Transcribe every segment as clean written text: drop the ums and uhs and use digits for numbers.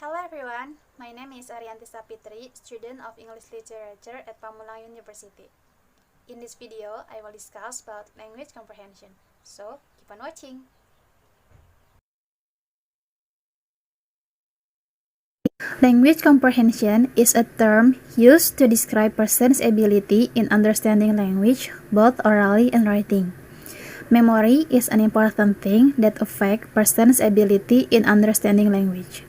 Hello everyone, my name is Arianti Sapitri, student of English Literature at Pamulang University. In this video, I will discuss about language comprehension, so keep on watching. Language comprehension is a term used to describe person's ability in understanding language, both orally and writing. Memory is an important thing that affects person's ability in understanding language.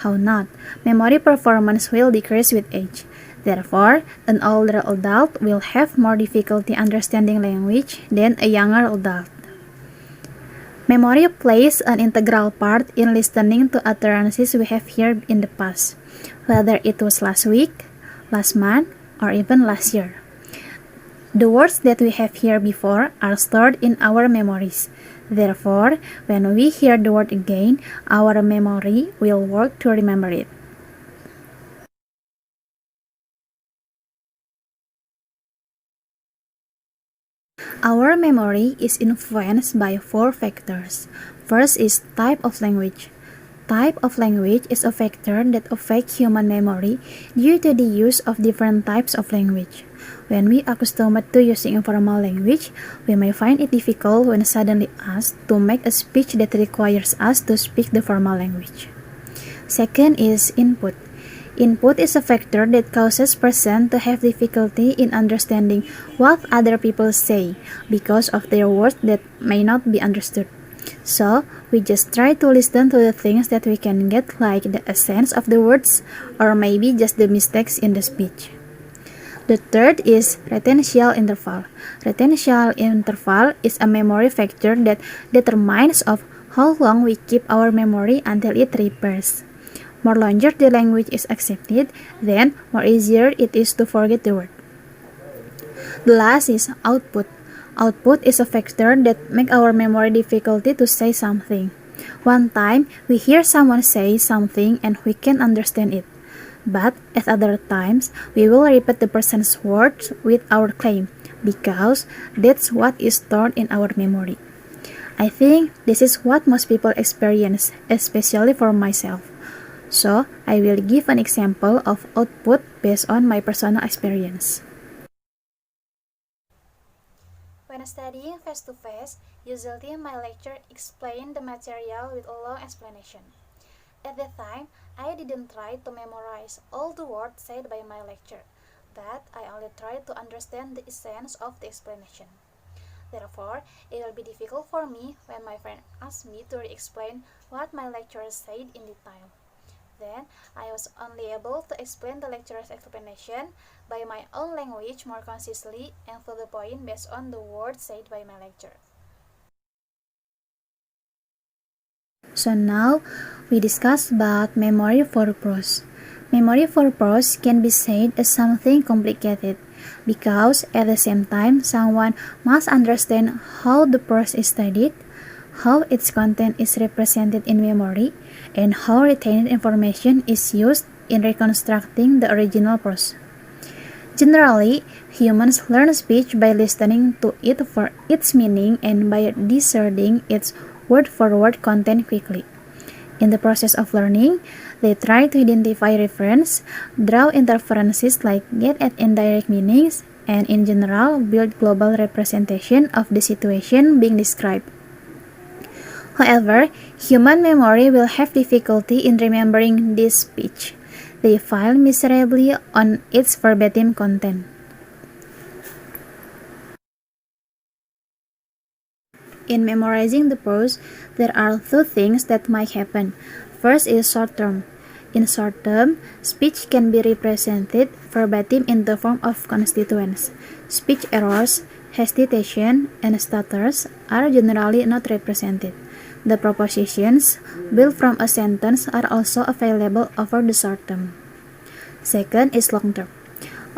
How not? Memory performance will decrease with age. Therefore, an older adult will have more difficulty understanding language than a younger adult. Memory plays an integral part in listening to utterances we have heard in the past, whether it was last week, last month, or even last year. The words that we have heard before are stored in our memories. Therefore, when we hear the word again, our memory will work to remember it. Our memory is influenced by 4 factors. First is type of language. Type of language is a factor that affects human memory due to the use of different types of language. When we accustom to using informal language, we may find it difficult when suddenly asked to make a speech that requires us to speak the formal language. Second is input. Input is a factor that causes person to have difficulty in understanding what other people say because of their words that may not be understood. So, we just try to listen to the things that we can get, like the essence of the words or maybe just the mistakes in the speech. The third is retention interval. Retention interval is a memory factor that determines of how long we keep our memory until it repairs. More longer the language is accepted, then more easier it is to forget the word. The last is output. Output is a factor that make our memory difficulty to say something. One time, we hear someone say something and we can understand it. But at other times, we will repeat the person's words with our claim because that's what is stored in our memory. I think this is what most people experience, especially for myself. So, I will give an example of output based on my personal experience. When studying face-to-face, usually my lecturer explained the material with a long explanation. At that time, I didn't try to memorize all the words said by my lecturer, but I only tried to understand the essence of the explanation. Therefore, it will be difficult for me when my friend asked me to re-explain what my lecturer said in detail. Then, I was only able to explain the lecturer's explanation by my own language more concisely and to the point based on the words said by my lecturer. So now, we discuss about memory for prose. Memory for prose can be said as something complicated because at the same time someone must understand how the prose is studied, how its content is represented in memory, and how retained information is used in reconstructing the original prose. Generally, humans learn speech by listening to it for its meaning and by discerning its word-for-word content quickly. In the process of learning, they try to identify reference, draw inferences like get at indirect meanings, and in general build global representation of the situation being described. However, human memory will have difficulty in remembering this speech. They fail miserably on its verbatim content. In memorizing the prose, there are 2 things that might happen. First is short term. In short term, speech can be represented verbatim in the form of constituents. Speech errors, hesitation, and stutters are generally not represented. The propositions built from a sentence are also available over the short term. Second is long term.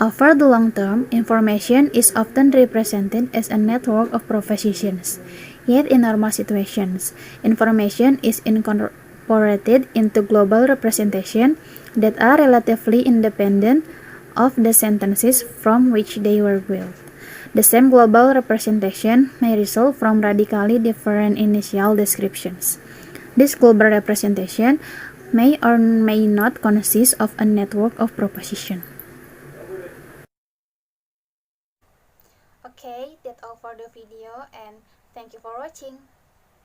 Over the long term, information is often represented as a network of propositions. Yet in normal situations, information is incorporated into global representation that are relatively independent of the sentences from which they were built. The same global representation may result from radically different initial descriptions. This global representation may or may not consist of a network of propositions. Okay, that's all for the video and thank you for watching.